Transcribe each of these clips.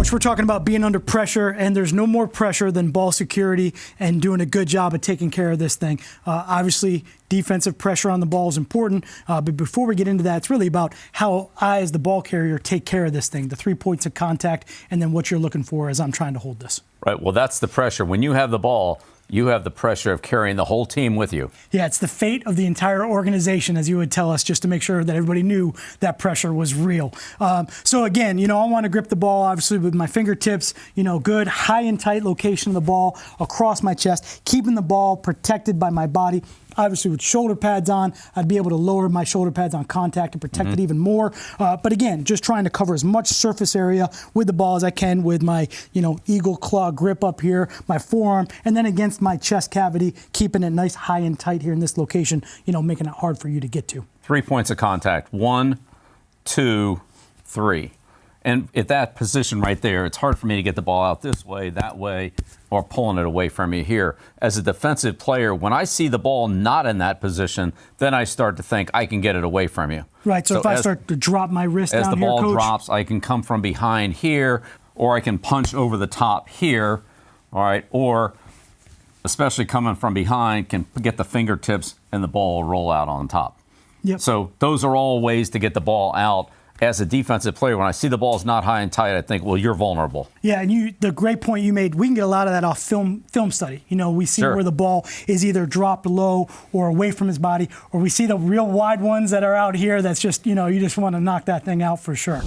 Coach, we're talking about being under pressure, and there's no more pressure than ball security and doing a good job of taking care of this thing. Obviously, defensive pressure on the ball is important, but before we get into that, it's really about how I, as the ball carrier, take care of this thing, the 3 points of contact, and then what you're looking for as I'm trying to hold this. Right, well, that's the pressure. When you have the ball, you have the pressure of carrying the whole team with you. Yeah, it's the fate of the entire organization, as you would tell us, just to make sure that everybody knew that pressure was real. So again, I want to grip the ball, obviously, with my fingertips, good, high and tight location of the ball across my chest, keeping the ball protected by my body. Obviously, with shoulder pads on, I'd be able to lower my shoulder pads on contact and protect it even more. But again, just trying to cover as much surface area with the ball as I can with my, eagle claw grip up here, my forearm, and then against my chest cavity, keeping it nice, high and tight here in this location, making it hard for you to get to. 3 points of contact. 1, 2, 3. And at that position right there, it's hard for me to get the ball out this way, that way, or pulling it away from you here. As a defensive player, when I see the ball not in that position, then I start to think I can get it away from you. Right, so if I start to drop my wrist down here, As the ball Coach, drops, I can come from behind here, or I can punch over the top here, all right, or especially coming from behind, can get the fingertips and the ball will roll out on top. Yep. So those are all ways to get the ball out. As a defensive player, when I see the ball's not high and tight, I think, well, you're vulnerable. Yeah, and the great point you made, we can get a lot of that off film study. We see where the ball is either dropped low or away from his body, or we see the real wide ones that are out here that's just, you just want to knock that thing out for sure.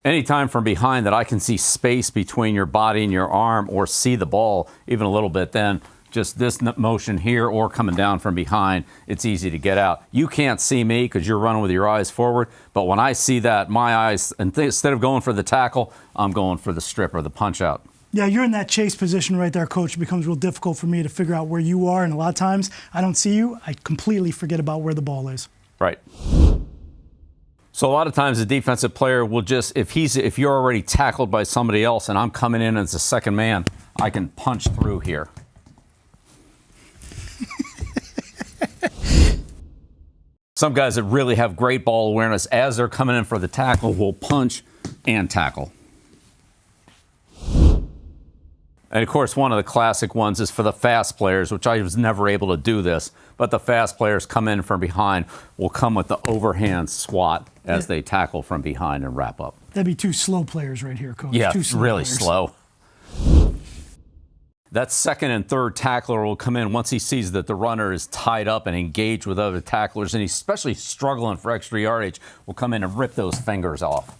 Anytime from behind that I can see space between your body and your arm or see the ball even a little bit, then just this motion here or coming down from behind, it's easy to get out. You can't see me because you're running with your eyes forward, but when I see that, my eyes, instead of going for the tackle, I'm going for the strip or the punch out. Yeah, you're in that chase position right there, Coach. It becomes real difficult for me to figure out where you are, and a lot of times I don't see you. I completely forget about where the ball is. Right. So a lot of times a defensive player will just, if you're already tackled by somebody else and I'm coming in as a second man, I can punch through here. Some guys that really have great ball awareness as they're coming in for the tackle will punch and tackle. And of course, one of the classic ones is for the fast players, which I was never able to do this, but the fast players come in from behind will come with the overhand swat as they tackle from behind and wrap up. That'd be two slow players right here, Coach. Yeah, two slow really players. Slow. That second and third tackler will come in once he sees that the runner is tied up and engaged with other tacklers, and he's especially struggling for extra yardage, will come in and rip those fingers off.